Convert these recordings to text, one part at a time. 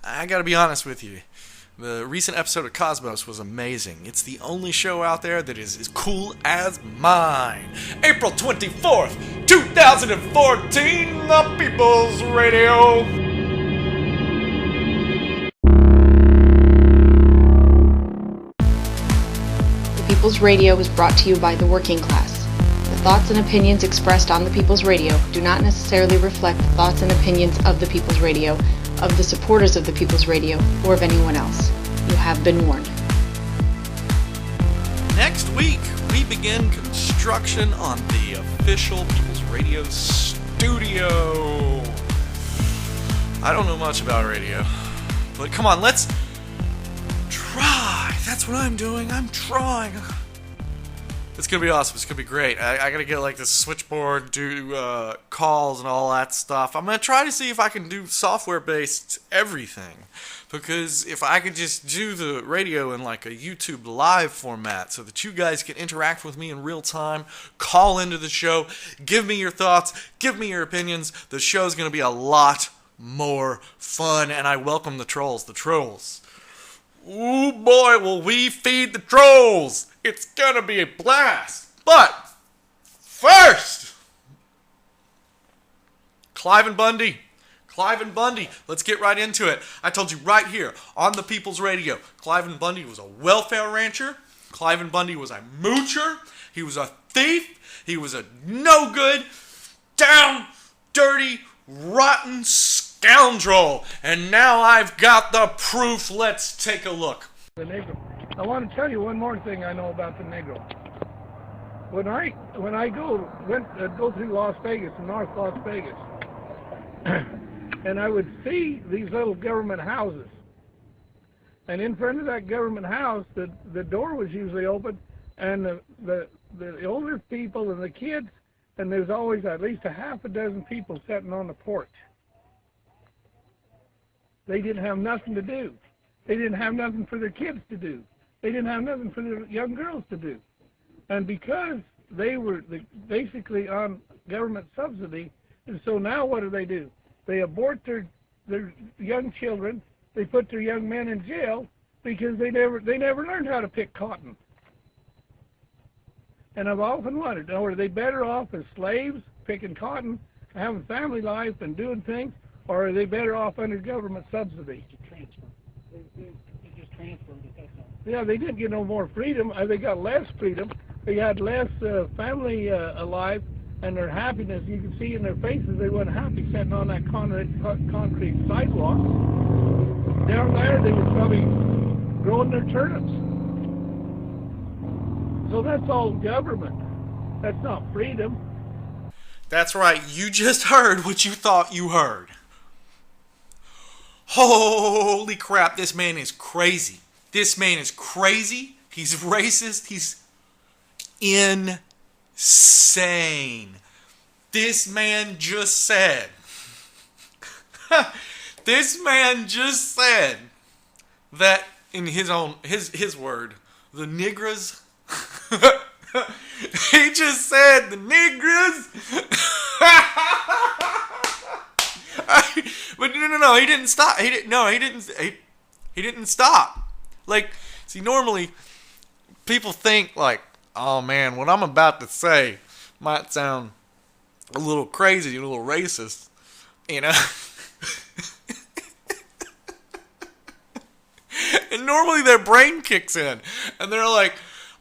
I gotta be honest with you. The recent episode of Cosmos was amazing. It's the only show out there that is as cool as mine. April 24th, 2014, The People's Radio. The People's Radio is brought to you by the working class. The thoughts and opinions expressed on the People's Radio do not necessarily reflect the thoughts and opinions of the People's Radio, of the supporters of the People's Radio, or of anyone else. You have been warned. Next week, we begin construction on the official People's Radio studio. I don't know much about radio, but come on, let's try. That's what I'm doing. I'm trying. It's gonna be awesome. It's gonna be great. I gotta get like this switchboard, do calls and all that stuff. I'm gonna try to see if I can do software-based everything. Because if I could just do the radio in like a YouTube live format so that you guys can interact with me in real time, call into the show, give me your thoughts, give me your opinions, the show's gonna be a lot more fun, and I welcome the trolls. The trolls. Ooh boy, will we feed the trolls! It's gonna be a blast! But, first, Cliven bundy. Cliven bundy. Let's get right into it. I told you right here on the People's Radio, Cliven bundy was a welfare rancher. Cliven bundy was a moocher. He was a thief. He was a no good, down, dirty, rotten scoundrel. And now I've got the proof. Let's take a look. The Negro. I want to tell you one more thing I know about the Negro. When I go through Las Vegas, North Las Vegas, and I would see these little government houses, and in front of that government house, the door was usually open, and the older people and the kids, and there's always at least a half a dozen people sitting on the porch. They didn't have nothing to do. They didn't have nothing for their kids to do. They didn't have nothing for their young girls to do. And because they were basically on government subsidy, and so now what do? They abort their young children. They put their young men in jail because they never learned how to pick cotton. And I've often wondered, are they better off as slaves picking cotton, having family life and doing things, or are they better off under government subsidy? They just transferred it, that's all. Yeah, they didn't get no more freedom. They got less freedom. They had less family alive, and their happiness, you can see in their faces, they weren't happy sitting on that concrete sidewalk. Down there, they were probably growing their turnips. So that's all government. That's not freedom. That's right, you just heard what you thought you heard. Holy crap, this man is crazy. This man is crazy. He's racist. He's insane. This man just said. This man just said that in his word, the niggers. He just said the niggers. But no, he didn't stop. He didn't stop. Like, see, normally people think like, oh man, what I'm about to say might sound a little crazy, a little racist, you know. And normally their brain kicks in, and they're like,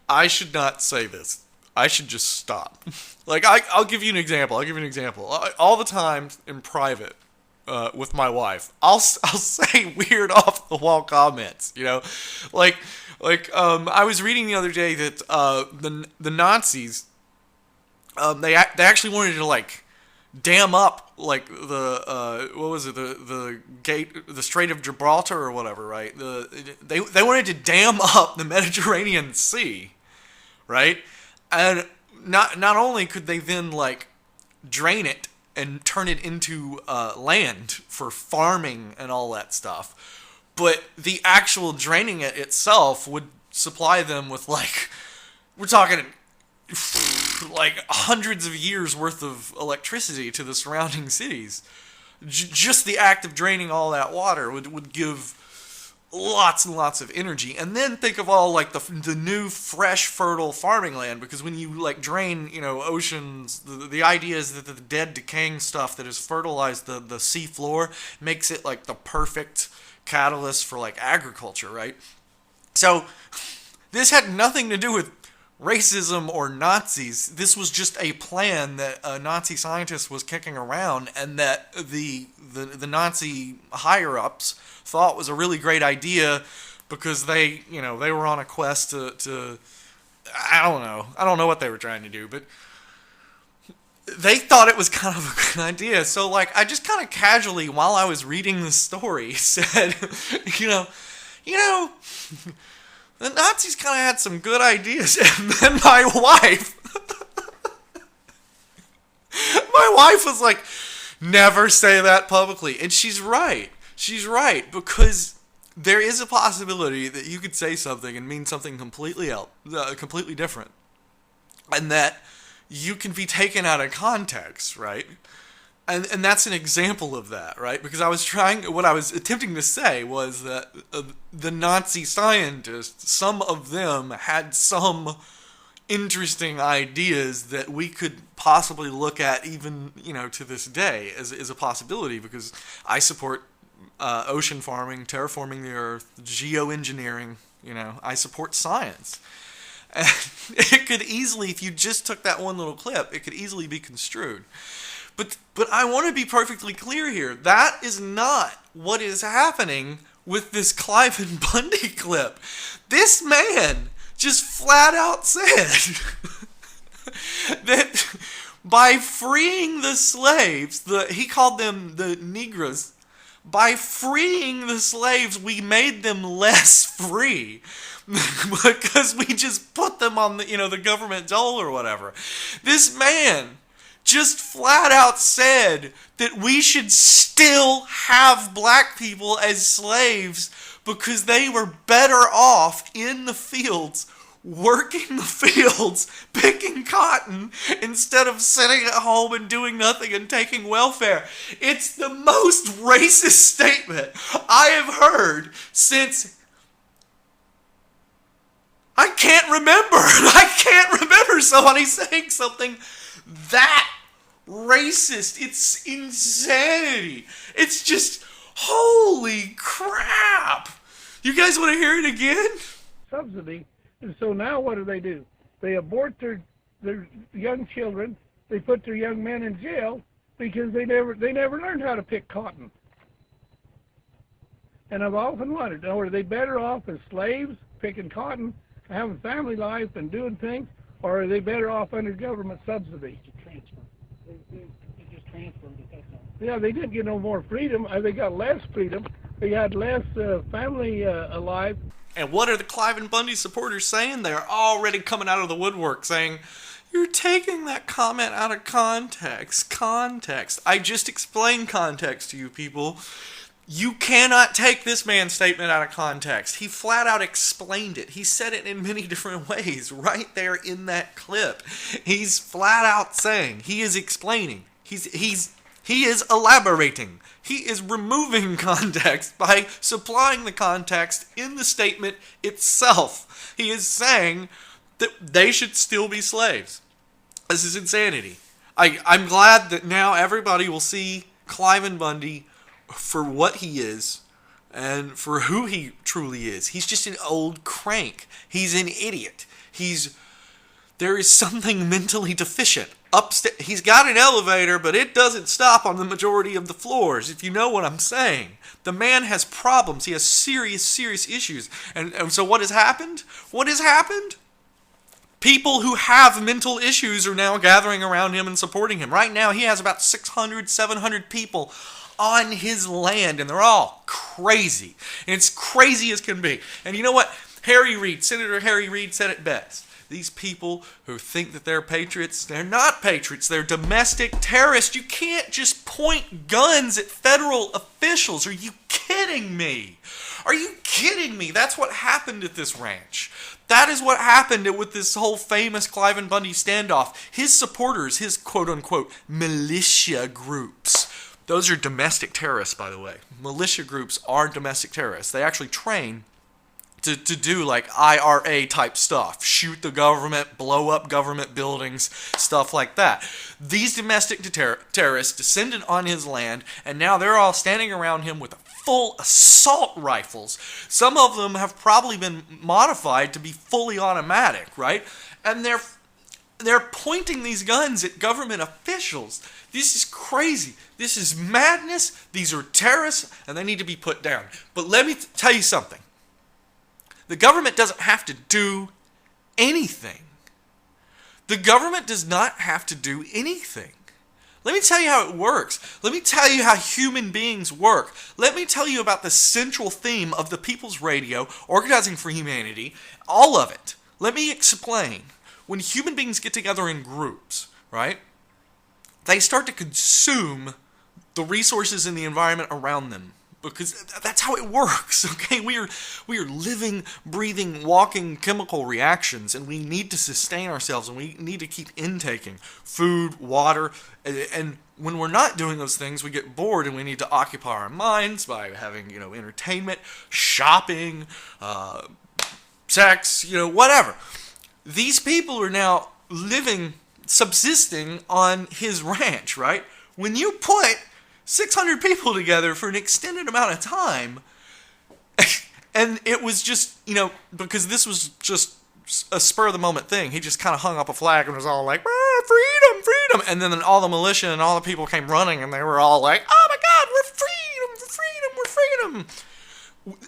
I should not say this. I should just stop. Like, I'll give you an example. All the time in private, with my wife, I'll say weird off the wall comments, you know, like I was reading the other day that the Nazis, they actually wanted to like dam up like the gate, the Strait of Gibraltar or whatever, right? They wanted to dam up the Mediterranean Sea, right? And not only could they then like drain it and turn it into land for farming and all that stuff, but the actual draining it itself would supply them with like, we're talking like hundreds of years worth of electricity to the surrounding cities. just the act of draining all that water would give lots and lots of energy. And then think of all like the new fresh fertile farming land, because when you like drain, you know, oceans, the idea is that the dead decaying stuff that has fertilized the sea floor makes it like the perfect catalyst for like agriculture, right? So this had nothing to do with racism or Nazis. This was just a plan that a Nazi scientist was kicking around, and that the Nazi higher-ups thought was a really great idea because they were on a quest to I don't know what they were trying to do, but they thought it was kind of a good idea. So like I just kind of casually, while I was reading the story, said, you know, the Nazis kind of had some good ideas. And then my wife was like, never say that publicly. And she's right. She's right, because there is a possibility that you could say something and mean something completely different. And that you can be taken out of context, right? And that's an example of that, right? Because what I was attempting to say was that the Nazi scientists, some of them had some interesting ideas that we could possibly look at even, you know, to this day as a possibility, because I support ocean farming, terraforming the earth, geoengineering, you know, I support science. And it could easily, if you just took that one little clip, it could easily be construed. But I want to be perfectly clear here. That is not what is happening with this Cliven Bundy clip. This man just flat out said that by freeing the slaves, he called them the Negras, by freeing the slaves, we made them less free because we just put them on the government dole or whatever. This man just flat out said that we should still have black people as slaves because they were better off in the fields, working the fields, picking cotton, instead of sitting at home and doing nothing and taking welfare. It's the most racist statement I have heard since I can't remember somebody saying something that racist. It's insanity. It's just, holy crap. You guys want to hear it again? Subsidy. And so now what do? They abort their young children. They put their young men in jail because they never learned how to pick cotton. And I've often wondered, are they better off as slaves picking cotton, having family life and doing things, or are they better off under government subsidy? Transfer. They just transferred it, that's all. Yeah, they didn't get no more freedom. They got less freedom. They had less family alive. And what are the Cliven Bundy supporters saying? They're already coming out of the woodwork saying, you're taking that comment out of context. Context. I just explained context to you people. You cannot take this man's statement out of context. He flat out explained it. He said it in many different ways right there in that clip. He's flat out saying, he is explaining. He is elaborating. He is removing context by supplying the context in the statement itself. He is saying that they should still be slaves. This is insanity. I'm glad that now everybody will see Cliven Bundy for what he is and for who he truly is. He's just an old crank. He's an idiot. There is something mentally deficient. Upstairs, he's got an elevator, but it doesn't stop on the majority of the floors, if you know what I'm saying. The man has problems. He has serious, serious issues. And so what has happened? What has happened? People who have mental issues are now gathering around him and supporting him. Right now, he has about 600, 700 people on his land, and they're all crazy. And it's crazy as can be. And you know what? Senator Harry Reid said it best. These people who think that they're patriots, they're not patriots. They're domestic terrorists. You can't just point guns at federal officials. Are you kidding me? Are you kidding me? That's what happened at this ranch. That is what happened with this whole famous Cliven Bundy standoff. His supporters, his quote-unquote militia groups, Those are domestic terrorists, by the way. Militia groups are domestic terrorists. They actually train to do like IRA type stuff. Shoot the government, blow up government buildings, stuff like that. These domestic terrorists descended on his land, and now they're all standing around him with full assault rifles. Some of them have probably been modified to be fully automatic, right? And they're pointing these guns at government officials. This is crazy. This is madness. These are terrorists, and they need to be put down. But let me tell you something. The government doesn't have to do anything. The government does not have to do anything. Let me tell you how it works. Let me tell you how human beings work. Let me tell you about the central theme of the People's Radio, Organizing for Humanity, all of it. Let me explain. When human beings get together in groups, right, they start to consume the resources in the environment around them. Because that's how it works, okay? We are living, breathing, walking chemical reactions, and we need to sustain ourselves, and we need to keep intaking food, water, and when we're not doing those things, we get bored, and we need to occupy our minds by having, entertainment, shopping, sex, whatever. These people are now subsisting on his ranch, right? When you put 600 people together for an extended amount of time, and it was just, because this was just a spur-of-the-moment thing, he just kind of hung up a flag and was all like, freedom, freedom, and then all the militia and all the people came running, and they were all like, oh my God, we're freedom.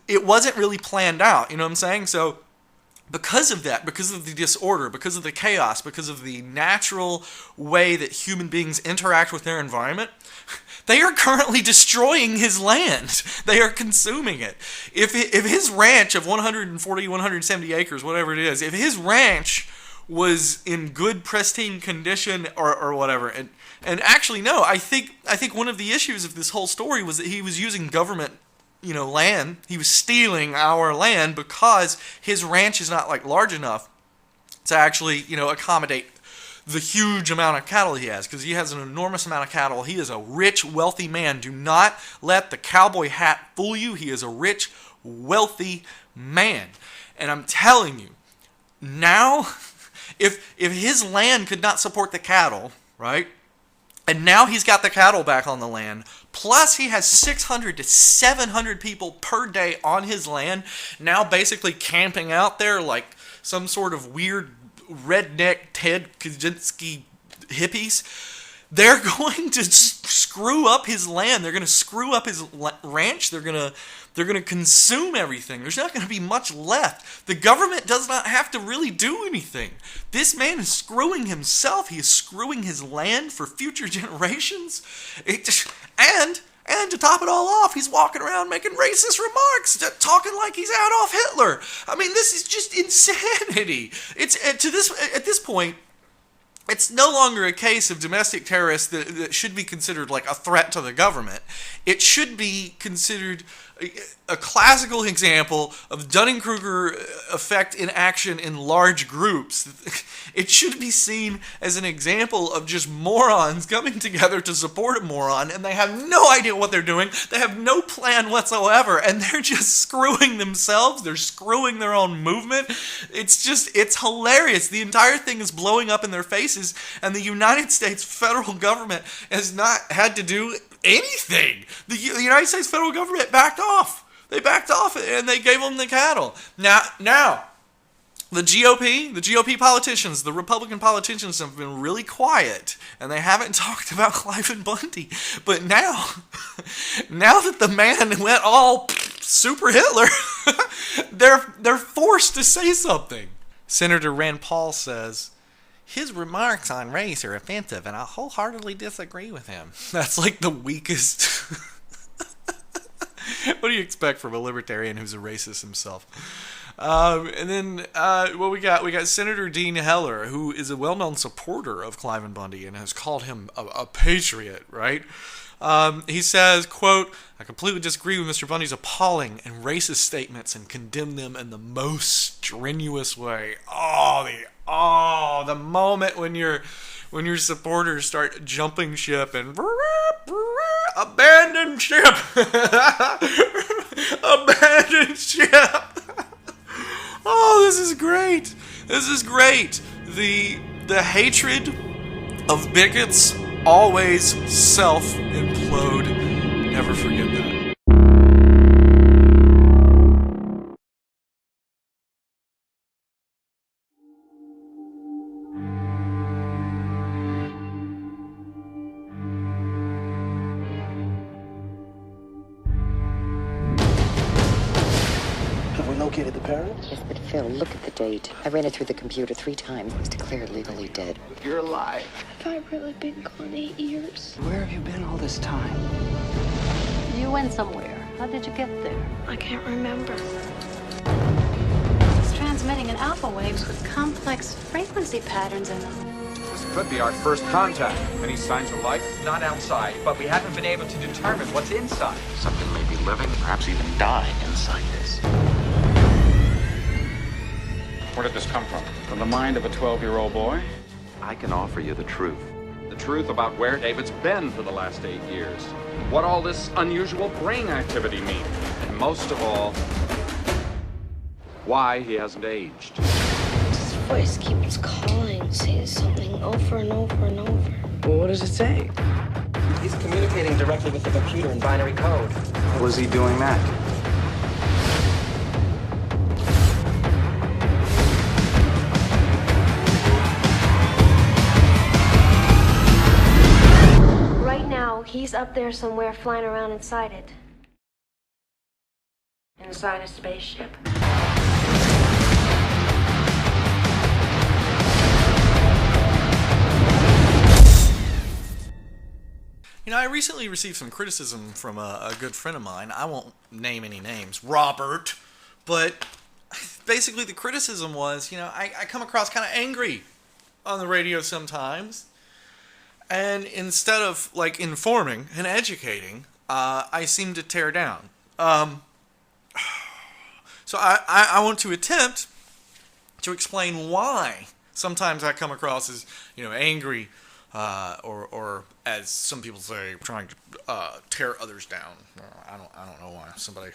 It wasn't really planned out, you know what I'm saying? So, because of that, because of the disorder, because of the chaos, because of the natural way that human beings interact with their environment, they are currently destroying his land. They are consuming it. If his ranch of 140, 170 acres, whatever it is, if his ranch was in good, pristine condition or whatever, and actually, no, I think one of the issues of this whole story was that he was using government land. He was stealing our land because his ranch is not large enough to actually, accommodate the huge amount of cattle he has, because he has an enormous amount of cattle. He is a rich, wealthy man. Do not let the cowboy hat fool you. He is a rich, wealthy man. And I'm telling you, now, if his land could not support the cattle, right, and now he's got the cattle back on the land, plus he has 600 to 700 people per day on his land, now basically camping out there like some sort of weird redneck Ted Kaczynski hippies. They're going to screw up his land. They're going to screw up his ranch. They're going to consume everything. There's not going to be much left. The government does not have to really do anything. This man is screwing himself. He is screwing his land for future generations. And to top it all off, he's walking around making racist remarks, talking like he's Adolf Hitler. I mean, this is just insanity. At this point, it's no longer a case of domestic terrorists that should be considered like a threat to the government. It should be considered a classical example of Dunning-Kruger effect in action in large groups. It should be seen as an example of just morons coming together to support a moron, and they have no idea what they're doing. They have no plan whatsoever, and they're just screwing themselves. They're screwing their own movement. It's hilarious. The entire thing is blowing up in their faces, and the United States federal government has not had to do anything. The United States federal government backed off. They backed off and they gave them the cattle. Now, the GOP politicians, the Republican politicians have been really quiet, and they haven't talked about Cliven bundy. But now that the man went all super Hitler, they're forced to say something. Senator Rand Paul says, his remarks on race are offensive, and I wholeheartedly disagree with him. That's like the weakest. What do you expect from a libertarian who's a racist himself? And then what we got Senator Dean Heller, who is a well-known supporter of Cliven bundy and has called him a patriot, right? He says, quote, I completely disagree with Mr. Bundy's appalling and racist statements and condemn them in the most strenuous way. The moment when your supporters start jumping ship and Abandoned ship! Abandoned ship! Oh, this is great! This is great! The hatred of bigots always self-implode. Never forget that. Have we located the parents? Yes, but Phil, look at the date. I ran it through the computer 3 times. He was declared legally dead. You're alive. Have I really been gone 8 years? Where have you been all this time? You went somewhere. How did you get there? I can't remember. It's transmitting in alpha waves with complex frequency patterns in them. This could be our first contact. Any signs of life? Not outside, but we haven't been able to determine what's inside. Something may be living, perhaps even dying inside this. Where did this come from? From the mind of a 12-year-old boy? I can offer you the truth. The truth about where David's been for the last 8 years. What all this unusual brain activity means. And most of all, why he hasn't aged. This voice keeps calling, saying something over and over and over. Well, what does it say? He's communicating directly with the computer in binary code. How was he doing that? Right now, he's up there somewhere flying around inside it. Inside a spaceship. You know, I recently received some criticism from a good friend of mine. I won't name any names, Robert, but basically the criticism was, you know, I come across kind of angry on the radio sometimes, and instead of, like, informing and educating, I seem to tear down. So I want to attempt to explain why sometimes I come across as, you know, angry, or as some people say, trying to tear others down. I don't know why somebody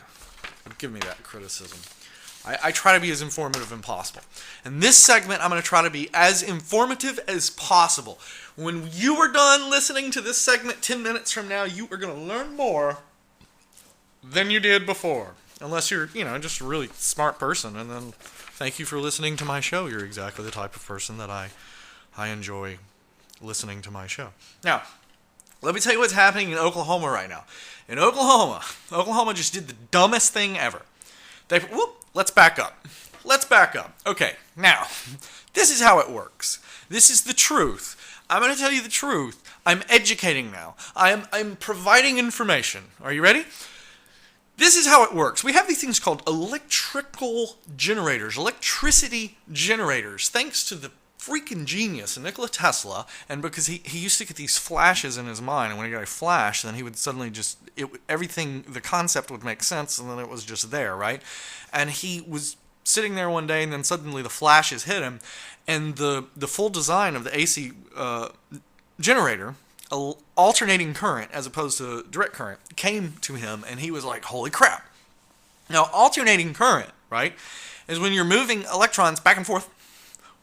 would give me that criticism. I try to be as informative as possible. In this segment, I'm going to try to be as informative as possible. When you are done listening to this segment 10 minutes from now, you are going to learn more than you did before. Unless you're, you know, just a really smart person, and then thank you for listening to my show. You're exactly the type of person that I enjoy listening to my show. Now, let me tell you what's happening in Oklahoma right now. In Oklahoma just did the dumbest thing ever. Let's back up. Okay, now, this is how it works. This is the truth. I'm going to tell you the truth. I'm educating now. I'm providing information. Are you ready? This is how it works. We have these things called electricity generators, thanks to the freaking genius Nikola Tesla, and because he used to get these flashes in his mind, and when he got a flash, then he would suddenly everything, the concept would make sense, and then it was just there, right? And he was sitting there one day, and then suddenly the flashes hit him, and the full design of the AC generator, alternating current as opposed to direct current, came to him, and he was like, holy crap. Now, alternating current, right, is when you're moving electrons back and forth,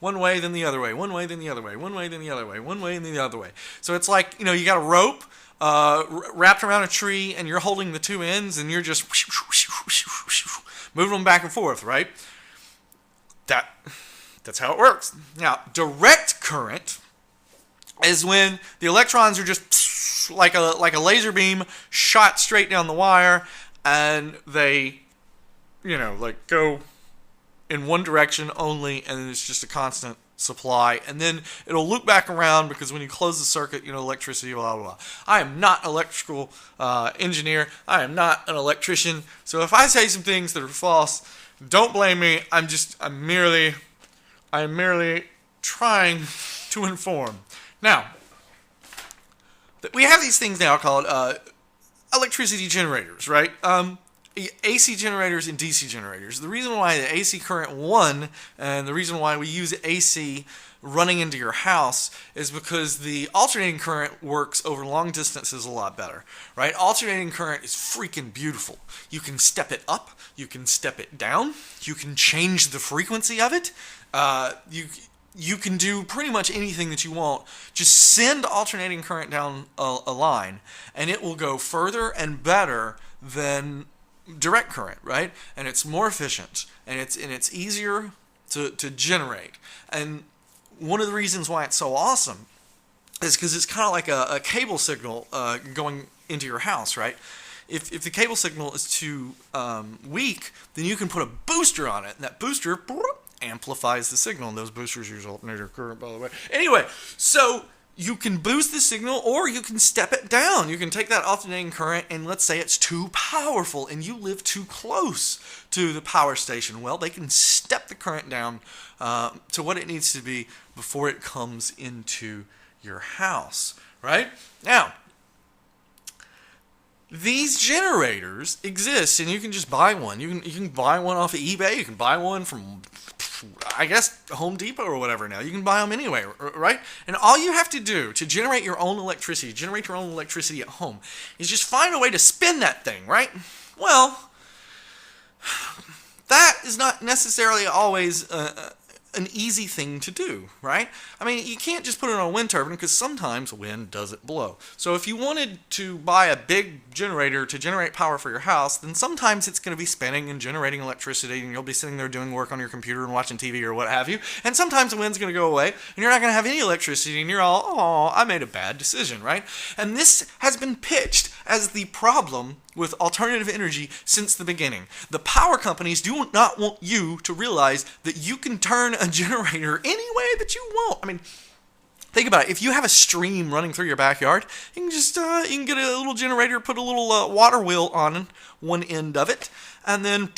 one way, then the other way, one way, then the other way, one way, then the other way, one way, and the other way. So it's like, you know, you got a rope wrapped around a tree, and you're holding the two ends, and you're just moving them back and forth, right? That's how it works. Now, direct current is when the electrons are just like a laser beam shot straight down the wire, and they, you know, like go in one direction only, and it's just a constant supply, and then it'll loop back around, because when you close the circuit, you know, electricity, blah, blah, blah. I am not an electrical engineer. I am not an electrician. So if I say some things that are false, don't blame me. I'm merely trying to inform. Now, we have these things now called electricity generators, right? AC generators and DC generators. The reason why the AC current won, and the reason why we use AC running into your house is because the alternating current works over long distances a lot better, right? Alternating current is freaking beautiful. You can step it up, you can step it down, you can change the frequency of it. You can do pretty much anything that you want. Just send alternating current down a line, and it will go further and better than direct current, right? And it's more efficient, and it's easier to generate. And one of the reasons why it's so awesome is because it's kind of like a cable signal going into your house, right? If the cable signal is too weak, then you can put a booster on it, and that booster amplifies the signal, and those boosters use alternating current, by the way. Anyway, so you can boost the signal, or you can step it down. You can take that alternating current, and let's say it's too powerful, and you live too close to the power station. Well, they can step the current down to what it needs to be before it comes into your house, right? Now, these generators exist, and you can just buy one. You can buy one off of eBay. You can buy one from, I guess, Home Depot or whatever now. You can buy them anyway, right? And all you have to do to generate your own electricity at home, is just find a way to spin that thing, right? Well, that is not necessarily always an easy thing to do, right? I mean, you can't just put it on a wind turbine, because sometimes wind doesn't blow. So if you wanted to buy a big generator to generate power for your house, then sometimes it's going to be spinning and generating electricity, and you'll be sitting there doing work on your computer and watching TV or what have you. And sometimes the wind's going to go away, and you're not going to have any electricity, and you're all, oh, I made a bad decision, right? And this has been pitched as the problem with alternative energy since the beginning. The power companies do not want you to realize that you can turn a generator any way that you want. I mean, think about it. If you have a stream running through your backyard, you can just you can get a little generator, put a little water wheel on one end of it, and then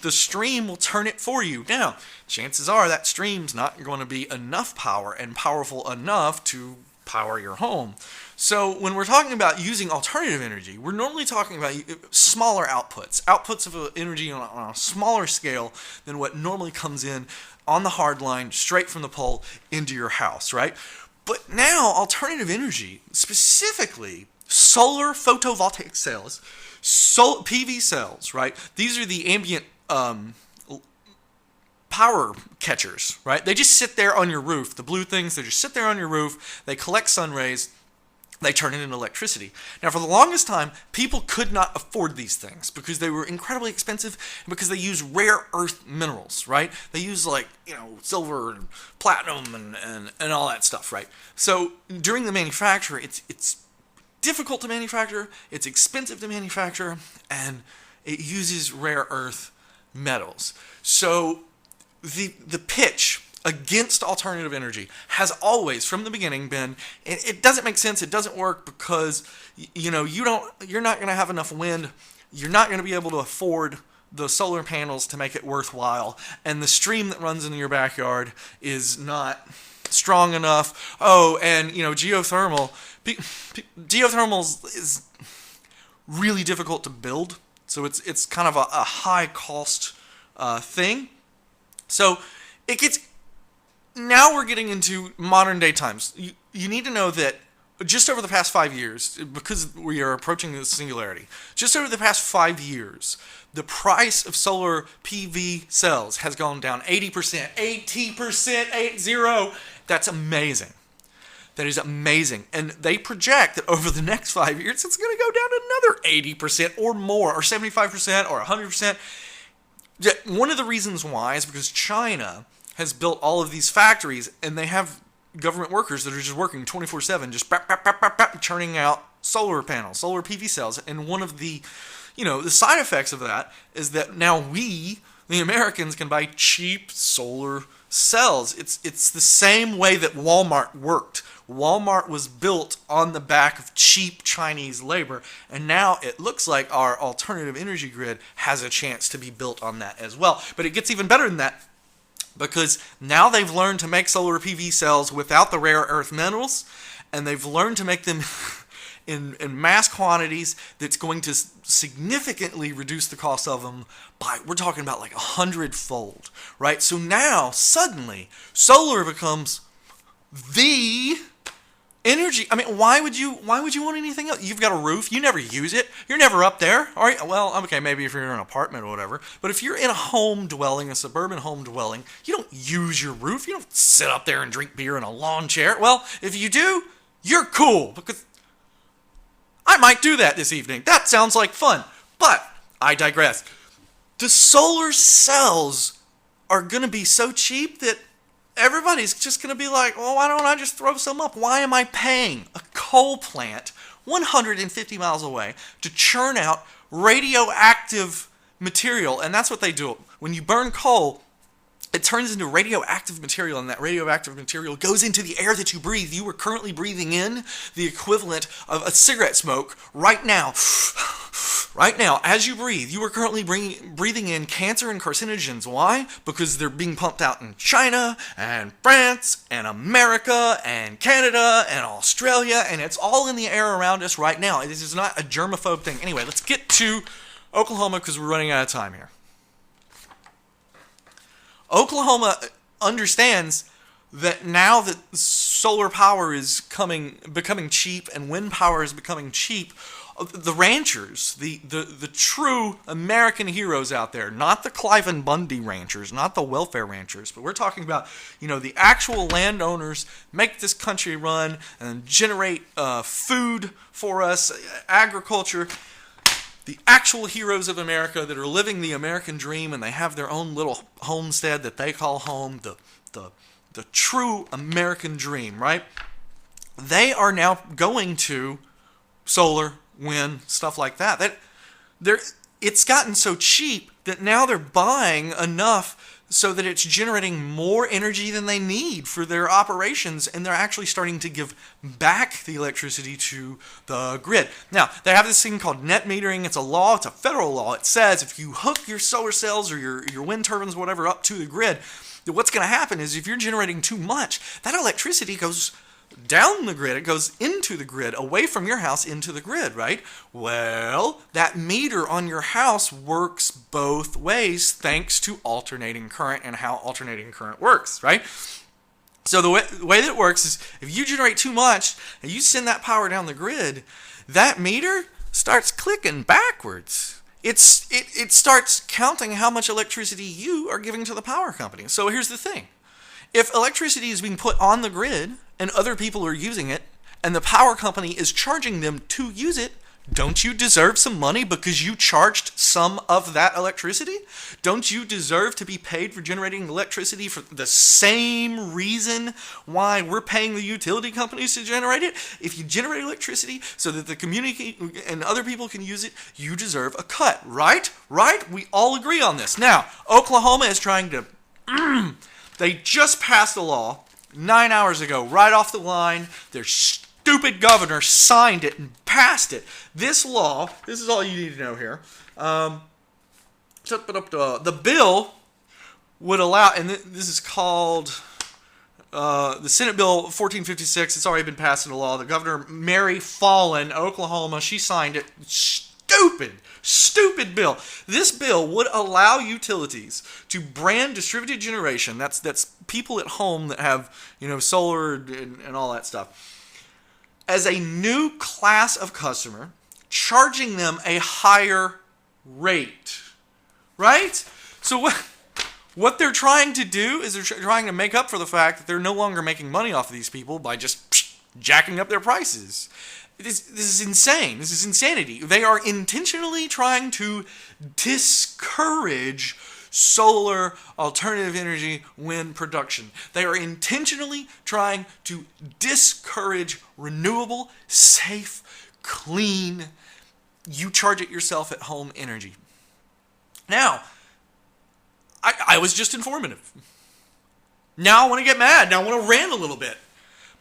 the stream will turn it for you. Now, chances are that stream's not going to be enough power and powerful enough to power your home. So when we're talking about using alternative energy, we're normally talking about smaller outputs of energy on a smaller scale than what normally comes in on the hard line straight from the pole into your house, right? But now alternative energy, specifically solar photovoltaic cells, PV cells, right? These are the ambient power catchers, right? They just sit there on your roof. The blue things, they just sit there on your roof. They collect sun rays. They turn it into electricity. Now, for the longest time, people could not afford these things because they were incredibly expensive and because they use rare earth minerals, right? They use, like, silver and platinum and all that stuff, right? So during the manufacture, it's difficult to manufacture, it's expensive to manufacture, and it uses rare earth metals. So the pitch against alternative energy has always, from the beginning, been it doesn't make sense, it doesn't work because you're not going to have enough wind, you're not going to be able to afford the solar panels to make it worthwhile, and the stream that runs into your backyard is not strong enough. Oh, and geothermal is really difficult to build, so it's kind of a high cost thing. So it gets. Now we're getting into modern day times. You need to know that just over the past 5 years, because we are approaching the singularity, just over the past 5 years, the price of solar PV cells has gone down 80%. 80%. That's amazing. That is amazing. And they project that over the next 5 years, it's going to go down another 80% or more, or 75% or 100%. One of the reasons why is because China has built all of these factories, and they have government workers that are just working 24/7, just churning out solar panels, solar PV cells. And one of the, the side effects of that is that now we, the Americans, can buy cheap solar cells. It's the same way that Walmart worked. Walmart was built on the back of cheap Chinese labor, and now it looks like our alternative energy grid has a chance to be built on that as well. But it gets even better than that, because now they've learned to make solar PV cells without the rare earth minerals, and they've learned to make them in mass quantities that's going to significantly reduce the cost of them by, we're talking about like 100-fold, right? So now, suddenly, solar becomes the energy. I mean, why would you want anything else? You've got a roof. You never use it. You're never up there. All right. Well, okay, maybe if you're in an apartment or whatever. But if you're in a home dwelling, a suburban home dwelling, you don't use your roof. You don't sit up there and drink beer in a lawn chair. Well, if you do, you're cool, because I might do that this evening. That sounds like fun. But I digress. The solar cells are going to be so cheap that everybody's just going to be like, well, why don't I just throw some up? Why am I paying a coal plant 150 miles away to churn out radioactive material? And that's what they do. When you burn coal, it turns into radioactive material, and that radioactive material goes into the air that you breathe. You are currently breathing in the equivalent of a cigarette smoke right now. Right now, as you breathe, you are currently breathing in cancer and carcinogens. Why? Because they're being pumped out in China and France and America and Canada and Australia, and it's all in the air around us right now. This is not a germaphobe thing. Anyway, let's get to Oklahoma because we're running out of time here. Oklahoma understands that now that solar power is becoming cheap and wind power is becoming cheap, the ranchers, the true American heroes out there, not the Cliven bundy ranchers, not the welfare ranchers, but we're talking about, the actual landowners make this country run and generate food for us, agriculture. The actual heroes of America that are living the American dream, and they have their own little homestead that they call home, the true American dream, right? They are now going to solar, wind, stuff like that. It's gotten so cheap that now they're buying enough so that it's generating more energy than they need for their operations, and they're actually starting to give back the electricity to the grid. Now, they have this thing called net metering. It's a law. It's a federal law. It says if you hook your solar cells or your wind turbines, whatever, up to the grid, that what's going to happen is if you're generating too much, that electricity goes down the grid. It goes into the grid, away from your house into the grid, right? Well, that meter on your house works both ways thanks to alternating current and how alternating current works, right? So the way that it works is if you generate too much and you send that power down the grid, that meter starts clicking backwards. It starts counting how much electricity you are giving to the power company. So here's the thing. If electricity is being put on the grid and other people are using it, and the power company is charging them to use it, don't you deserve some money because you charged some of that electricity? Don't you deserve to be paid for generating electricity for the same reason why we're paying the utility companies to generate it? If you generate electricity so that the community and other people can use it, you deserve a cut, right? Right? We all agree on this. Now, Oklahoma is trying to... They just passed a law 9 hours ago, right off the line. Their stupid governor signed it and passed it. This law, this is all you need to know here. The bill would allow, and this is called the Senate Bill 1456. It's already been passed into law. The governor, Mary Fallin, Oklahoma, she signed it. Stupid bill. This bill would allow utilities to brand distributed generation, that's people at home that have, solar and all that stuff, as a new class of customer, charging them a higher rate. Right? So what they're trying to do is they're trying to make up for the fact that they're no longer making money off of these people by just jacking up their prices. This is insane. This is insanity. They are intentionally trying to discourage solar, alternative energy, wind production. They are intentionally trying to discourage renewable, safe, clean, you charge it yourself at home energy. Now, I was just informative. Now I want to get mad. Now I want to rant a little bit.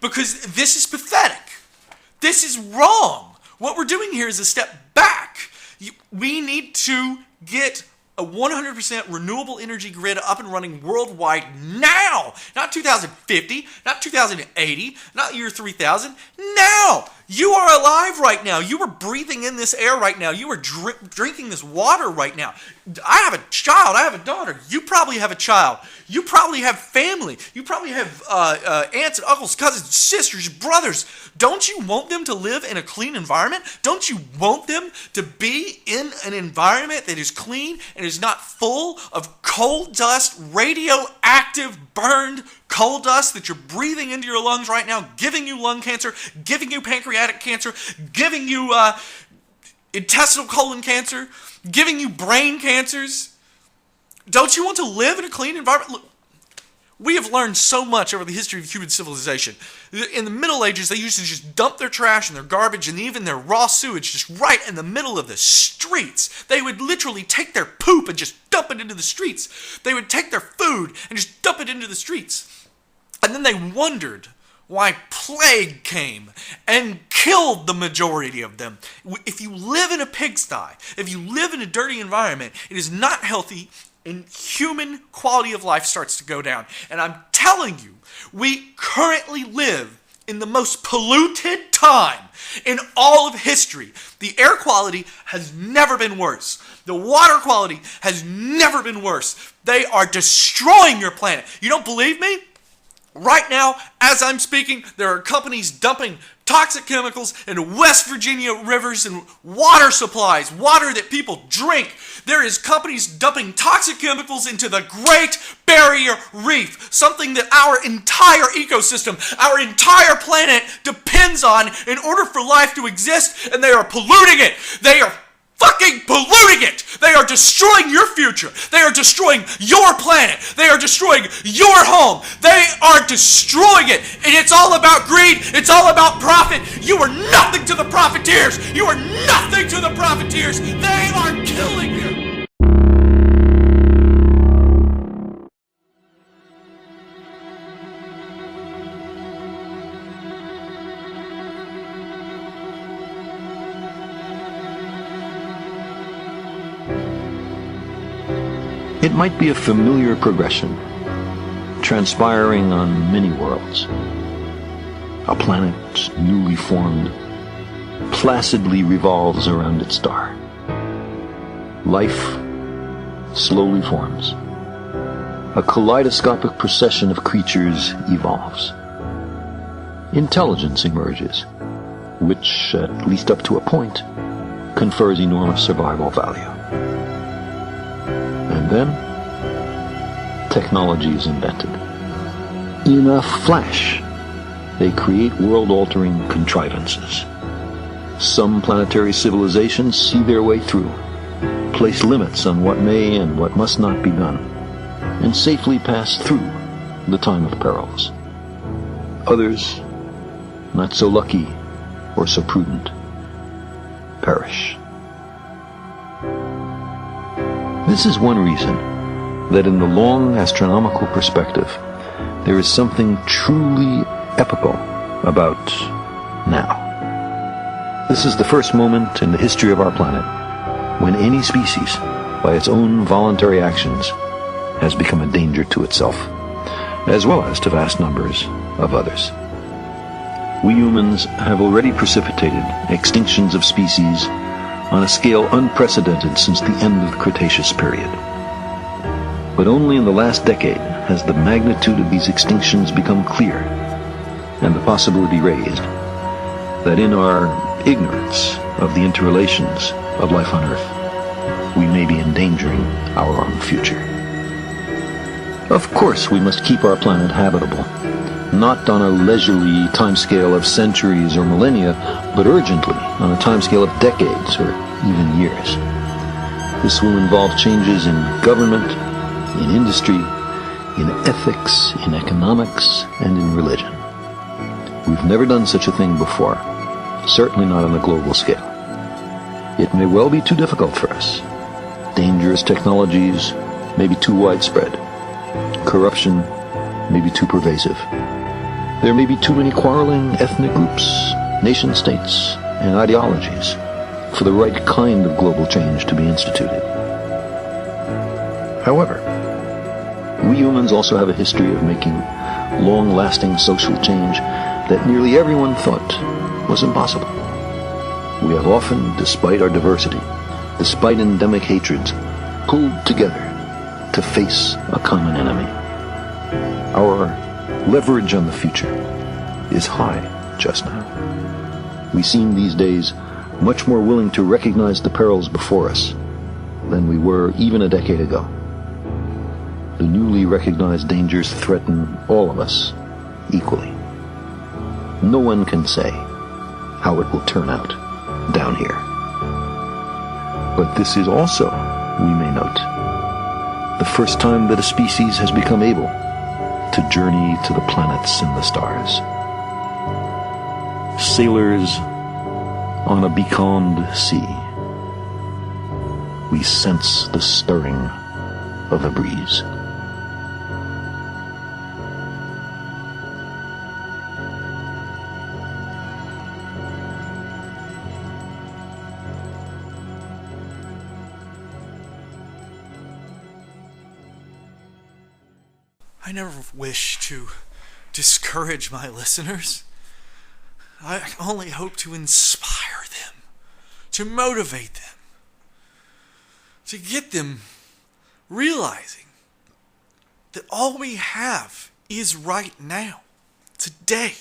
Because this is pathetic. This is wrong. What we're doing here is a step back. We need to get a 100% renewable energy grid up and running worldwide now. Not 2050, not 2080, not year 3000. Now. You are alive right now. You are breathing in this air right now. You are drinking this water right now. I have a child. I have a daughter. You probably have a child. You probably have family. You probably have aunts and uncles, cousins, sisters, brothers. Don't you want them to live in a clean environment? Don't you want them to be in an environment that is clean and is not full of coal dust, radioactive, burned coal dust that you're breathing into your lungs right now, giving you lung cancer, giving you pancreatic cancer, giving you intestinal colon cancer, giving you brain cancers? Don't you want to live in a clean environment? Look, we have learned so much over the history of human civilization. In the Middle Ages, they used to just dump their trash and their garbage and even their raw sewage just right in the middle of the streets. They would literally take their poop and just dump it into the streets. They would take their food and just dump it into the streets. And then they wondered why plague came and killed the majority of them. If you live in a pigsty, if you live in a dirty environment, it is not healthy, and human quality of life starts to go down. And I'm telling you, we currently live in the most polluted time in all of history. The air quality has never been worse. The water quality has never been worse. They are destroying your planet. You don't believe me? Right now, as I'm speaking, there are companies dumping toxic chemicals into West Virginia rivers and water supplies, water that people drink. There is companies dumping toxic chemicals into the Great Barrier Reef, something that our entire ecosystem, our entire planet depends on in order for life to exist, and they are polluting it. They are fucking polluting it. They are destroying your future. They are destroying your planet. They are destroying your home. They are destroying it. And it's all about greed. It's all about profit. You are nothing to the profiteers. You are nothing to the profiteers. They are killing you. It might be a familiar progression, transpiring on many worlds. A planet newly formed placidly revolves around its star. Life slowly forms. A kaleidoscopic procession of creatures evolves. Intelligence emerges, which, at least up to a point, confers enormous survival value. And then, technology is invented. In a flash, they create world-altering contrivances. Some planetary civilizations see their way through, place limits on what may and what must not be done, and safely pass through the time of perils. Others, not so lucky or so prudent, perish. This is one reason that in the long astronomical perspective, there is something truly epical about now. This is the first moment in the history of our planet when any species, by its own voluntary actions, has become a danger to itself, as well as to vast numbers of others. We humans have already precipitated extinctions of species on a scale unprecedented since the end of the Cretaceous period. But only in the last decade has the magnitude of these extinctions become clear, and the possibility raised that in our ignorance of the interrelations of life on Earth, we may be endangering our own future. Of course, we must keep our planet habitable, not on a leisurely timescale of centuries or millennia, but urgently on a timescale of decades or even years. This will involve changes in government, in industry, in ethics, in economics, and in religion. We've never done such a thing before, certainly not on a global scale. It may well be too difficult for us. Dangerous technologies may be too widespread. Corruption may be too pervasive. There may be too many quarreling ethnic groups, nation-states, and ideologies for the right kind of global change to be instituted. However, we humans also have a history of making long-lasting social change that nearly everyone thought was impossible. We have often, despite our diversity, despite endemic hatreds, pulled together to face a common enemy. Our leverage on the future is high just now. We seem these days much more willing to recognize the perils before us than we were even a decade ago. The newly recognized dangers threaten all of us equally. No one can say how it will turn out down here. But this is also, we may note, the first time that a species has become able to journey to the planets and the stars. Sailors on a becalmed sea, we sense the stirring of a breeze. I never wish to discourage my listeners. I only hope to inspire them, to motivate them, to get them realizing that all we have is right now, today.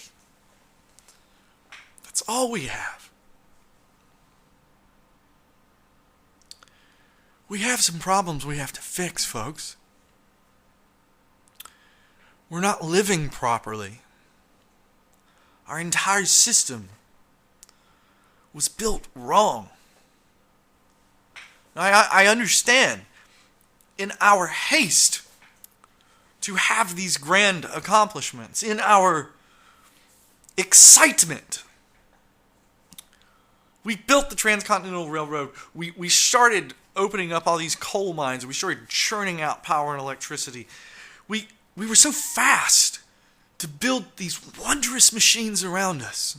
That's all we have. We have some problems we have to fix, folks. We're not living properly. Our entire system was built wrong. Now, I understand in our haste to have these grand accomplishments, in our excitement, we built the Transcontinental Railroad. We started opening up all these coal mines. We started churning out power and electricity. We were so fast to build these wondrous machines around us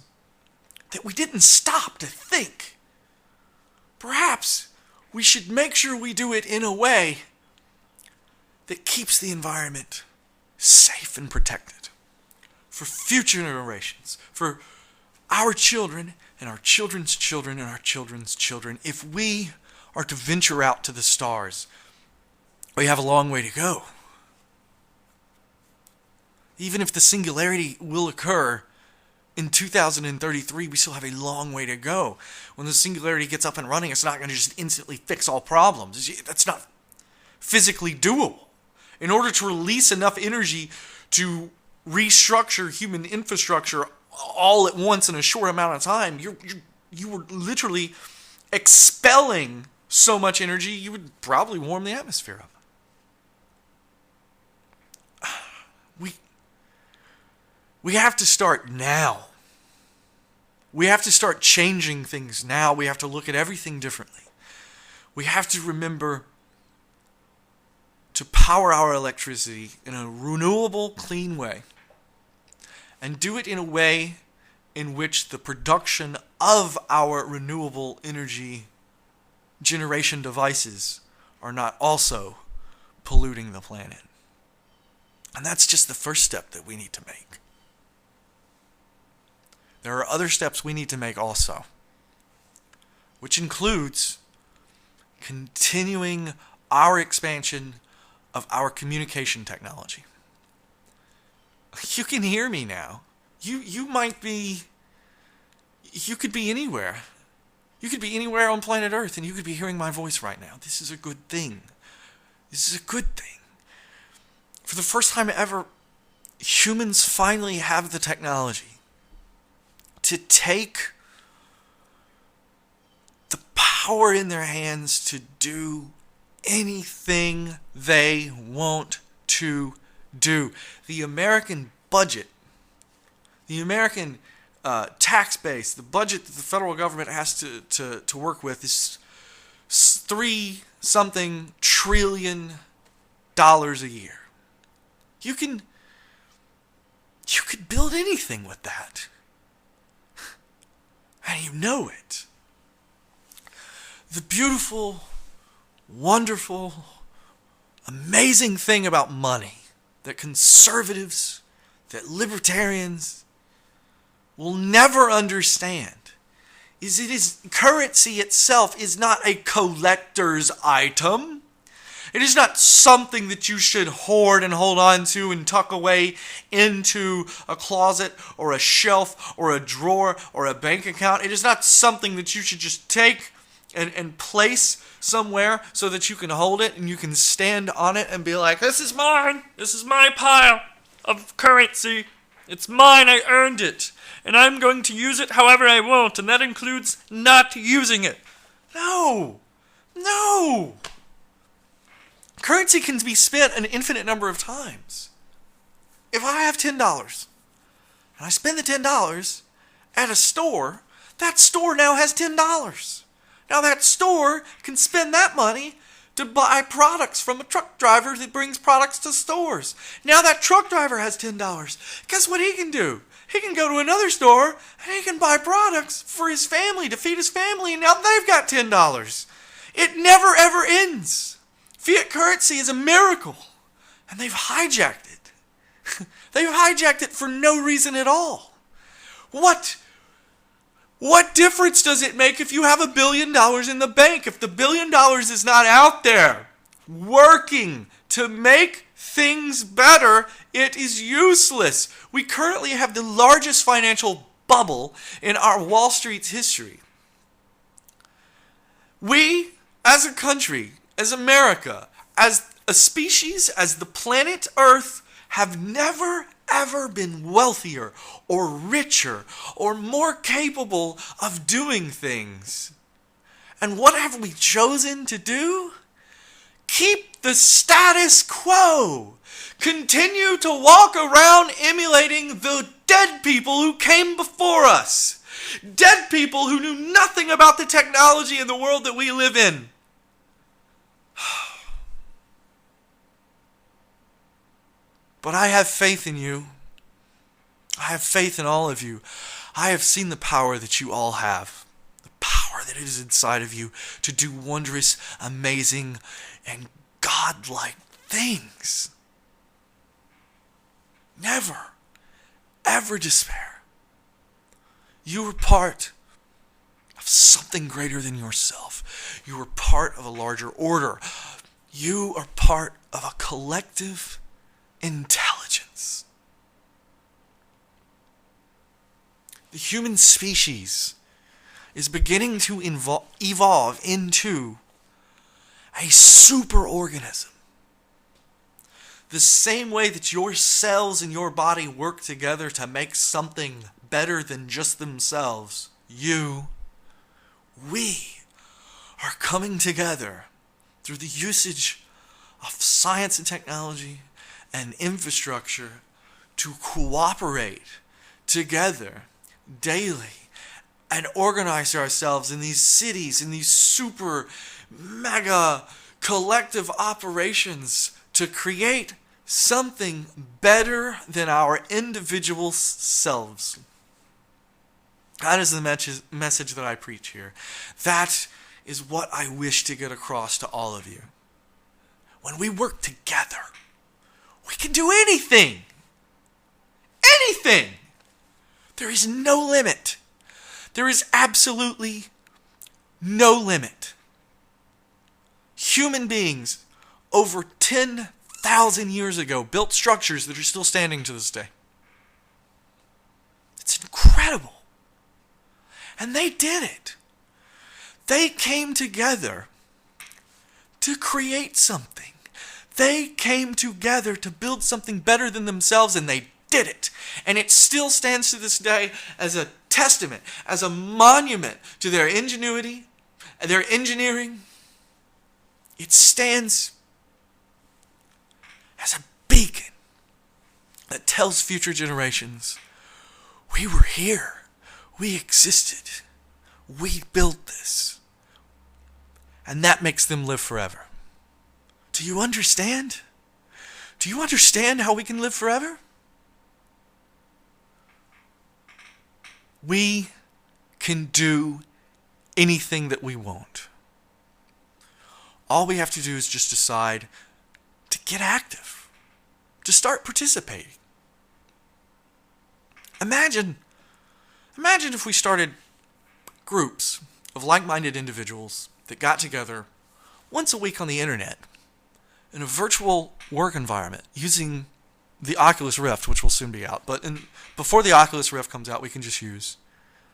that we didn't stop to think. Perhaps we should make sure we do it in a way that keeps the environment safe and protected for future generations, for our children and our children's children and our children's children. If we are to venture out to the stars, we have a long way to go. Even if the singularity will occur in 2033, we still have a long way to go. When the singularity gets up and running, it's not going to just instantly fix all problems. That's not physically doable. In order to release enough energy to restructure human infrastructure all at once in a short amount of time, you were literally expelling so much energy, you would probably warm the atmosphere up. We have to start now. We have to start changing things now. We have to look at everything differently. We have to remember to power our electricity in a renewable, clean way. And do it in a way in which the production of our renewable energy generation devices are not also polluting the planet. And that's just the first step that we need to make. There are other steps we need to make also, which includes continuing our expansion of our communication technology. You can hear me now. You could be anywhere. You could be anywhere on planet Earth and you could be hearing my voice right now. This is a good thing. This is a good thing. For the first time ever, humans finally have the technology to take the power in their hands to do anything they want to do. The American budget, the American tax base, the budget that the federal government has to work with is $3-something trillion a year. You could build anything with that. And you know it. The beautiful, wonderful, amazing thing about money that conservatives, that libertarians, will never understand is currency itself is not a collector's item. It is not something that you should hoard and hold on to and tuck away into a closet or a shelf or a drawer or a bank account. It is not something that you should just take and place somewhere so that you can hold it and you can stand on it and be like, this is mine. This is my pile of currency. It's mine. I earned it. And I'm going to use it however I want. And that includes not using it. No. No. Currency can be spent an infinite number of times. If I have $10 and I spend the $10 at a store, that store now has $10. Now that store can spend that money to buy products from a truck driver that brings products to stores. Now that truck driver has $10. Guess what he can do? He can go to another store and he can buy products for his family to feed his family, and now they've got $10. It never ever ends. Fiat currency is a miracle, and they've hijacked it. They've hijacked it for no reason at all. What difference does it make if you have $1 billion in the bank? If the $1 billion is not out there working to make things better, it is useless. We currently have the largest financial bubble in our Wall Street's history. We, as a country, as America, as a species, as the planet Earth, have never ever been wealthier or richer or more capable of doing things. And what have we chosen to do? Keep the status quo. Continue to walk around emulating the dead people who came before us. Dead people who knew nothing about the technology in the world that we live in. But I have faith in you. I have faith in all of you. I have seen the power that you all have. The power that is inside of you to do wondrous, amazing, and godlike things. Never, ever despair. You are part of something greater than yourself. You are part of a larger order. You are part of a collective intelligence. The human species is beginning to evolve into a superorganism. The same way that your cells in your body work together to make something better than just themselves, we are coming together through the usage of science and technology and infrastructure to cooperate together daily and organize ourselves in these cities, in these super mega collective operations to create something better than our individual selves. That is the message that I preach here. That is what I wish to get across to all of you. When we work together, we can do anything. Anything. There is no limit. There is absolutely no limit. Human beings over 10,000 years ago built structures that are still standing to this day. It's incredible. And they did it. They came together to create something. They came together to build something better than themselves, and they did it. And it still stands to this day as a testament, as a monument to their ingenuity, their engineering. It stands as a beacon that tells future generations, we were here, we existed, we built this. And that makes them live forever. Do you understand? Do you understand how we can live forever? We can do anything that we want. All we have to do is just decide to get active, to start participating. Imagine Imagine if we started groups of like-minded individuals that got together once a week on the internet in a virtual work environment using the Oculus Rift, which will soon be out. But before the Oculus Rift comes out, we can just use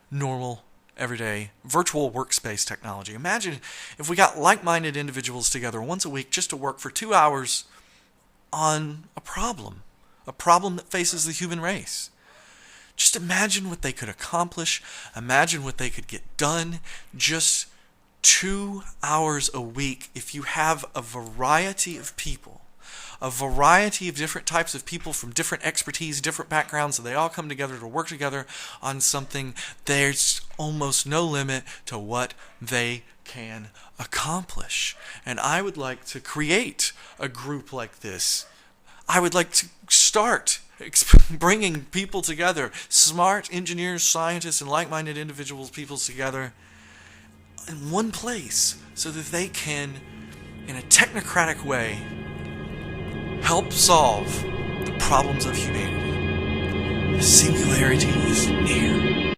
normal, everyday, virtual workspace technology. Imagine if we got like-minded individuals together once a week just to work for 2 hours on a problem that faces the human race. Just imagine what they could accomplish. Imagine what they could get done just 2 hours a week if you have a variety of people, a variety of different types of people from different expertise, different backgrounds, so they all come together to work together on something. There's almost no limit to what they can accomplish. And I would like to create a group like this. I would like to start bringing people together, smart engineers, scientists, and like-minded individuals, people together in one place so that they can, in a technocratic way, help solve the problems of humanity. The singularity is near.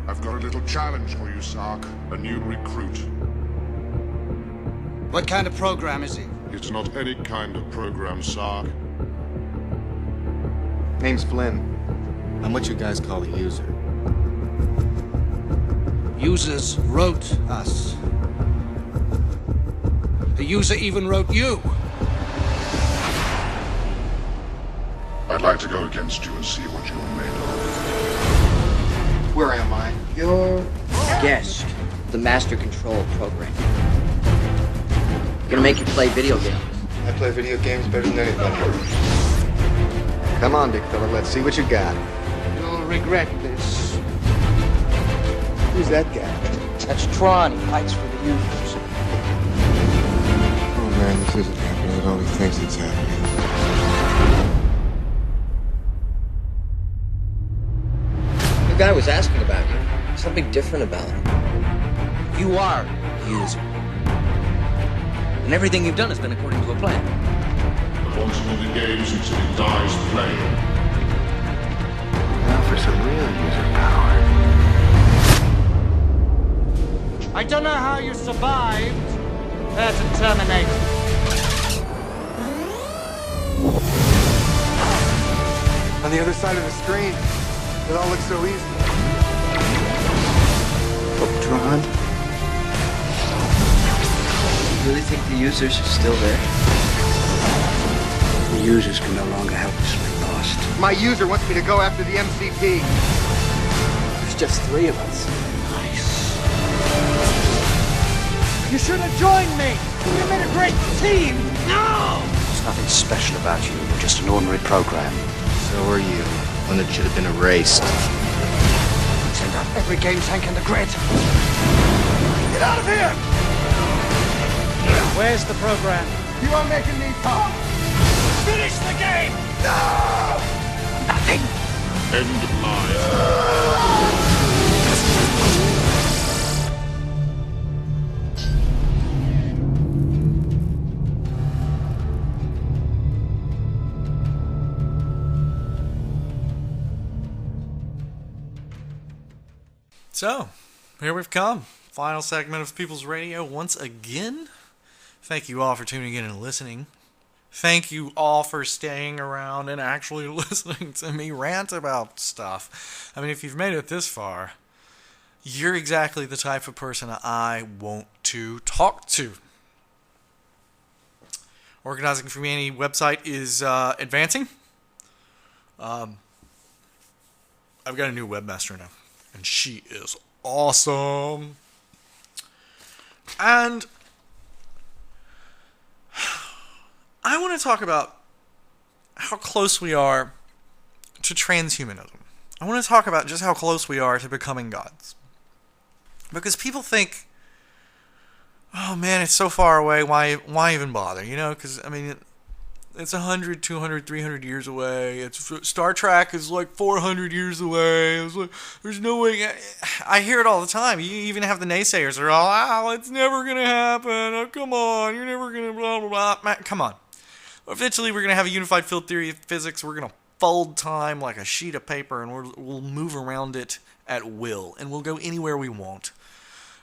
I've got a little challenge for you, Sark. A new recruit. What kind of program is he? It's not any kind of program, Sark. Name's Flynn. I'm what you guys call a user. Users wrote us. The user even wrote you. I'd like to go against you and see what you're made of. Where am I? Your guest, the Master Control program. Gonna make you play video games. I play video games better than anybody. Come on, big fella, let's see what you got. You'll regret this. Who's that guy? That's Tron. He fights for the users. Oh man, this isn't happening. It only thinks it's happening. The guy was asking about you. Something different about him. You are a user. And everything you've done has been according to a plan. Wants all the games until he dies playing. Now for some real user power. I don't know how you survived. There's a Terminator. On the other side of the screen, it all looks so easy. Tron? You really think the users are still there? The users can no longer help us, we're lost. My user wants me to go after the MCP. There's just 3 of us. Nice. You should have joined me. We made a great team. No! There's nothing special about you. You're just an ordinary program. So are you. One that should have been erased. Send out every game tank in the grid. Get out of here! Where's the program? You are making me talk. Finish the game! No! Nothing. End of life. So, here we've come. Final segment of People's Radio once again. Thank you all for tuning in and listening. Thank you all for staying around and actually listening to me rant about stuff. I mean, if you've made it this far, you're exactly the type of person I want to talk to. Organizing for Humanity website is advancing. I've got a new webmaster now, and she is awesome. And I want to talk about how close we are to transhumanism. I want to talk about just how close we are to becoming gods. Because people think, oh man, it's so far away, why even bother? You know, because, I mean, it's 100, 200, 300 years away. Star Trek is like 400 years away. It's like, there's no way. I hear it all the time. You even have the naysayers. They're all, it's never going to happen. Oh, come on. You're never going to blah, blah, blah. Man, come on. Eventually, we're going to have a unified field theory of physics. We're going to fold time like a sheet of paper, and we'll move around it at will, and we'll go anywhere we want.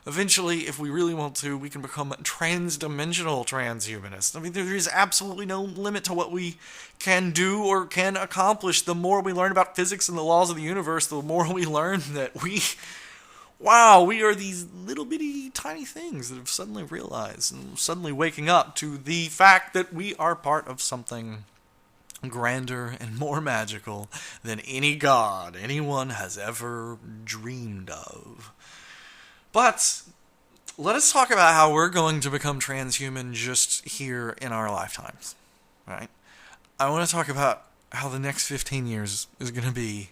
Eventually, if we really want to, we can become trans-dimensional transhumanists. I mean, there is absolutely no limit to what we can do or can accomplish. The more we learn about physics and the laws of the universe, the more we learn that we are these little bitty tiny things that have suddenly realized and suddenly waking up to the fact that we are part of something grander and more magical than any god anyone has ever dreamed of. But let us talk about how we're going to become transhuman just here in our lifetimes, right? I want to talk about how the next 15 years is going to be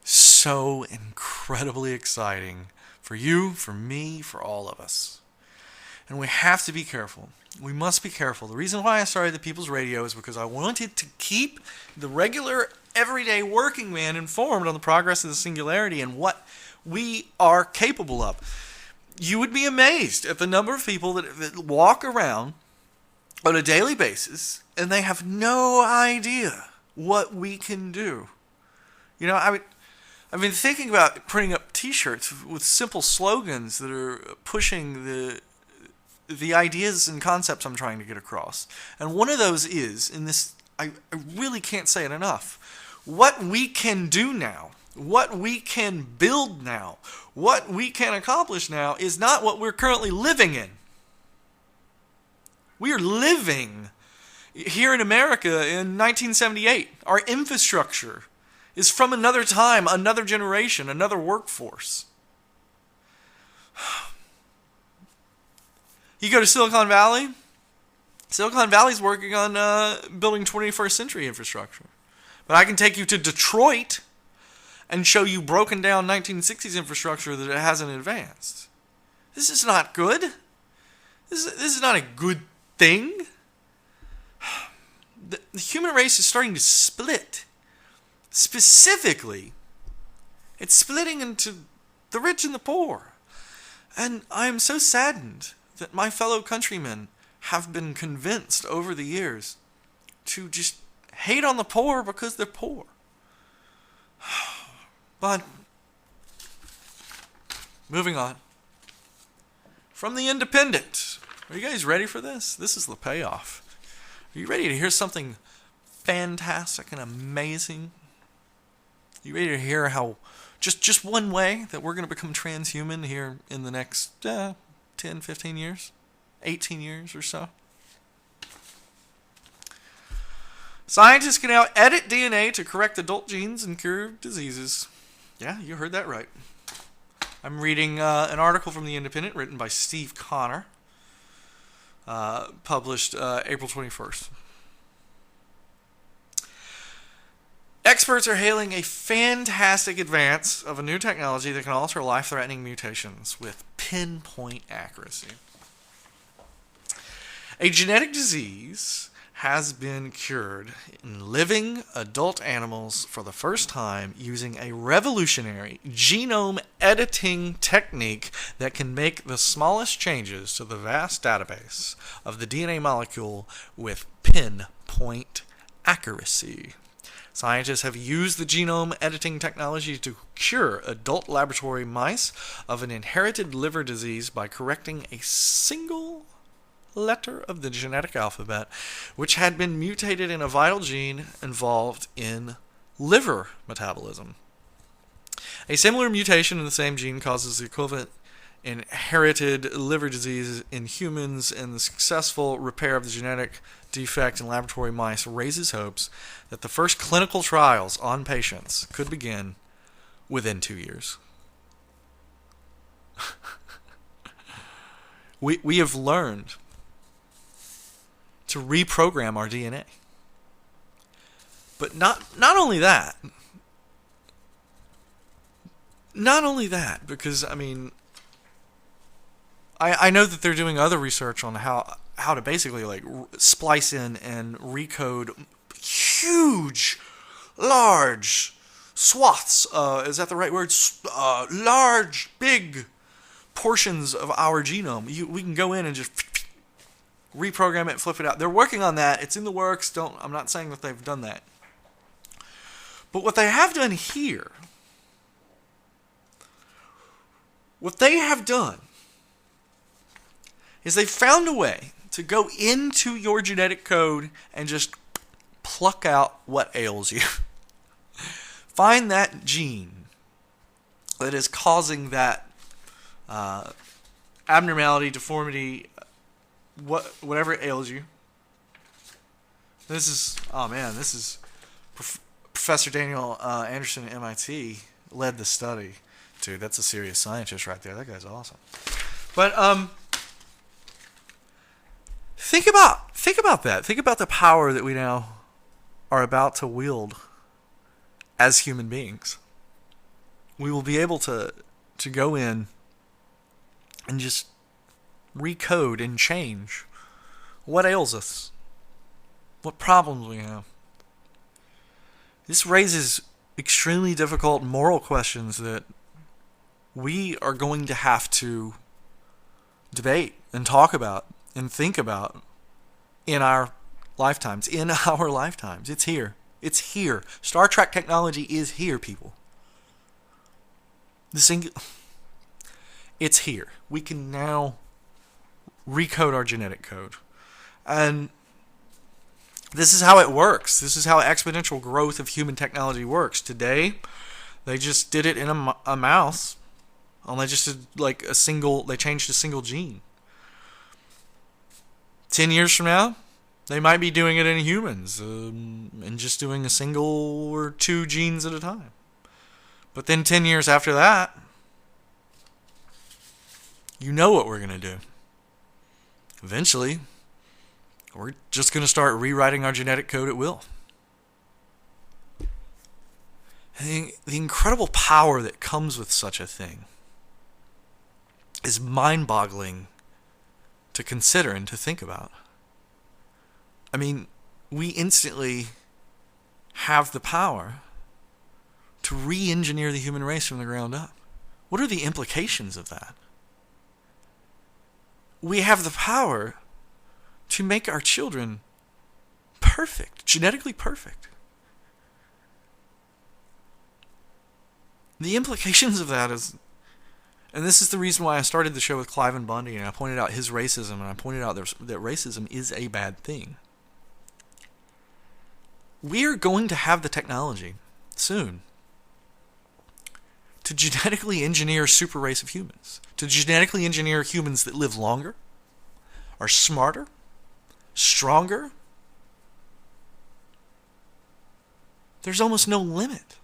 so incredibly exciting for you, for me, for all of us. And we have to be careful. We must be careful. The reason why I started the People's Radio is because I wanted to keep the regular, everyday working man informed on the progress of the singularity and what we are capable of. You would be amazed at the number of people that walk around on a daily basis and they have no idea what we can do. You know, I've been thinking about printing up T-shirts with simple slogans that are pushing the ideas and concepts I'm trying to get across. And one of those is, in this, I really can't say it enough, what we can do now, what we can build now, what we can accomplish now is not what we're currently living in. We are living here in America in 1978. Our infrastructure is from another time, another generation, another workforce. You go to Silicon Valley. Silicon Valley's working on building 21st century infrastructure. But I can take you to Detroit and show you broken down 1960s infrastructure that it hasn't advanced. This is not good. This is not a good thing. The human race is starting to split. Specifically, it's splitting into the rich and the poor. And I am so saddened that my fellow countrymen have been convinced over the years to just hate on the poor because they're poor. But, moving on. From The Independent. Are you guys ready for this? This is the payoff. Are you ready to hear something fantastic and amazing? Are you ready to hear how just one way that we're going to become transhuman here in the next 10, 15 years? 18 years or so? Scientists can now edit DNA to correct adult genes and cure diseases. Yeah, you heard that right. I'm reading an article from The Independent written by Steve Connor, published April 21st. Experts are hailing a fantastic advance of a new technology that can alter life-threatening mutations with pinpoint accuracy. A genetic disease has been cured in living adult animals for the first time using a revolutionary genome editing technique that can make the smallest changes to the vast database of the DNA molecule with pinpoint accuracy. Scientists have used the genome editing technology to cure adult laboratory mice of an inherited liver disease by correcting a single letter of the genetic alphabet, which had been mutated in a vital gene involved in liver metabolism. A similar mutation in the same gene causes the equivalent inherited liver disease in humans, and the successful repair of the genetic defect in laboratory mice raises hopes that the first clinical trials on patients could begin within 2 years. We have learned to reprogram our DNA. But not only that, because, I mean, I know that they're doing other research on how to basically like splice in and recode huge, large swaths, is that the right word? Large, big portions of our genome. We can go in and just reprogram it, flip it out. They're working on that. It's in the works. I'm not saying that they've done that. But what they have done here, is they found a way to go into your genetic code and just pluck out what ails you. Find that gene that is causing that abnormality, deformity, whatever ails you. This is Professor Daniel Anderson at MIT led the study. Dude, that's a serious scientist right there. That guy's awesome. But think about that. Think about the power that we now are about to wield as human beings. We will be able to go in and just recode and change what ails us, what problems we have. This raises extremely difficult moral questions that we are going to have to debate and talk about and think about in our lifetimes. It's here. It's here. Star Trek technology is here, people. It's here. We can now recode our genetic code. And this is how it works. This is how exponential growth of human technology works. Today, they just did it in a mouse. And they just did they changed a single gene. 10 years from now, they might be doing it in humans and just doing a single or two genes at a time. But then 10 years after that, you know what we're going to do. Eventually, we're just going to start rewriting our genetic code at will. And the incredible power that comes with such a thing is mind-boggling to consider and to think about. I mean, we instantly have the power to re-engineer the human race from the ground up. What are the implications of that? We have the power to make our children perfect, genetically perfect. The implications of that is, and this is the reason why I started the show with Cliven bundy, and I pointed out his racism, and I pointed out that racism is a bad thing. We are going to have the technology soon to genetically engineer a super race of humans, to genetically engineer humans that live longer, are smarter, stronger. There's almost no limit.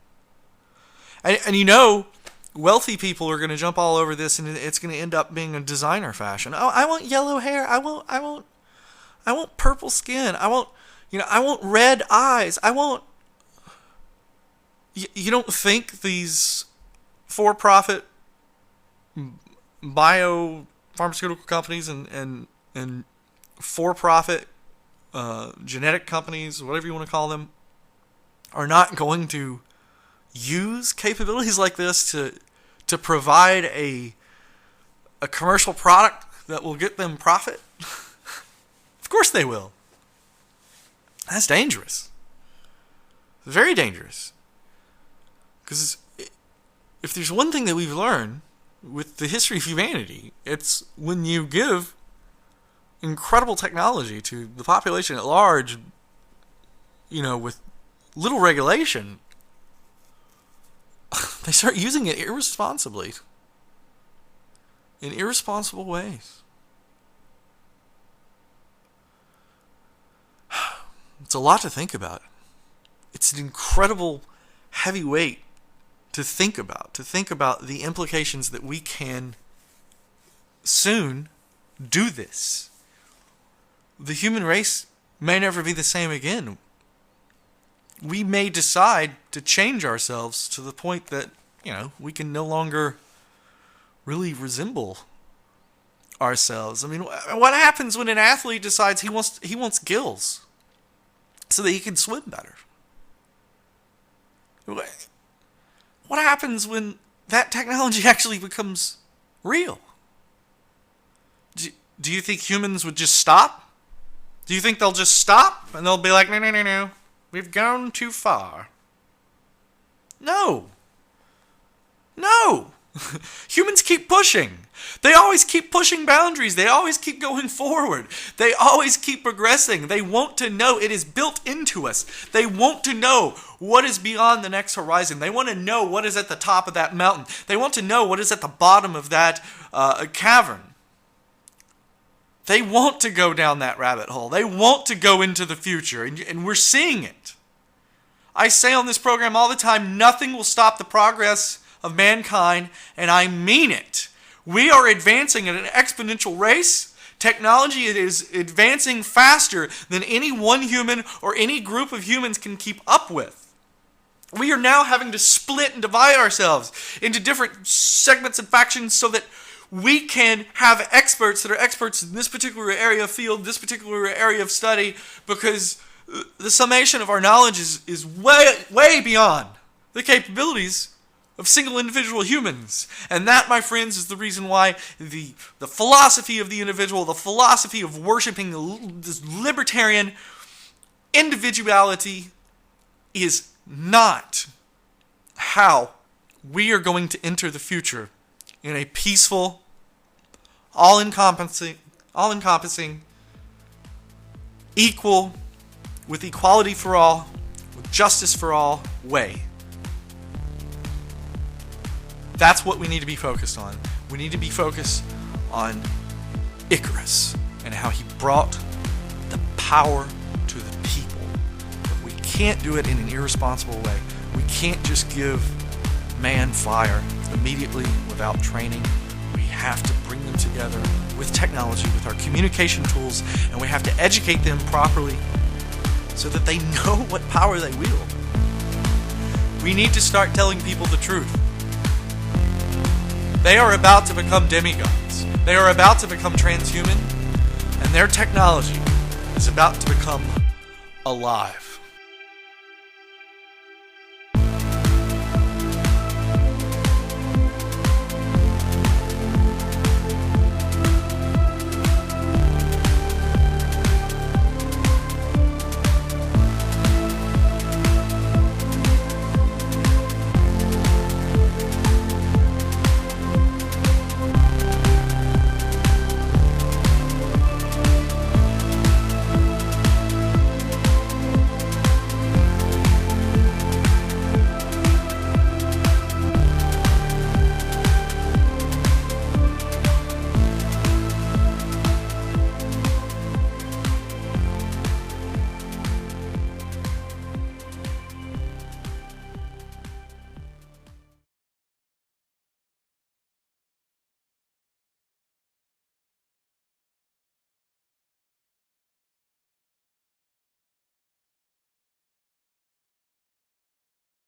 And you know, wealthy people are going to jump all over this, and it's going to end up being a designer fashion. Oh, I want yellow hair. I want purple skin. I want red eyes. You don't think these for-profit biopharmaceutical companies and for-profit genetic companies, whatever you want to call them, are not going to use capabilities like this to provide a commercial product that will get them profit? Of course they will. That's dangerous. Very dangerous. Because if there's one thing that we've learned with the history of humanity, it's when you give incredible technology to the population at large, with little regulation, they start using it irresponsibly, in irresponsible ways. It's a lot to think about. It's an incredible heavy weight to think about the implications that we can soon do this. The human race may never be the same again. We may decide to change ourselves to the point that, we can no longer really resemble ourselves. I mean, what happens when an athlete decides he wants gills so that he can swim better? What happens when that technology actually becomes real? Do you think humans would just stop Do you think they'll just stop and they'll be like, no, we've gone too far? No. Humans keep pushing. They always keep pushing boundaries. They always keep going forward. They always keep progressing. They want to know. It is built into us. They want to know what is beyond the next horizon. They want to know what is at the top of that mountain. They want to know what is at the bottom of that cavern. They want to go down that rabbit hole. They want to go into the future, and we're seeing it. I say on this program all the time, nothing will stop the progress of mankind, and I mean it. We are advancing at an exponential race. Technology is advancing faster than any one human or any group of humans can keep up with. We are now having to split and divide ourselves into different segments and factions so that we can have experts that are experts in this particular area of field, this particular area of study, because the summation of our knowledge is way beyond the capabilities of single individual humans. And that, my friends, is the reason why the philosophy of the individual, the philosophy of worshiping this libertarian individuality is not how we are going to enter the future in a peaceful, all-encompassing, equal, with equality for all, with justice for all way. That's what we need to be focused on. We need to be focused on Icarus and how he brought the power to the people. But we can't do it in an irresponsible way. We can't just give man fire immediately without training. We have to bring them together with technology, with our communication tools, and we have to educate them properly so that they know what power they wield. We need to start telling people the truth. They are about to become demigods. They are about to become transhuman, and their technology is about to become alive.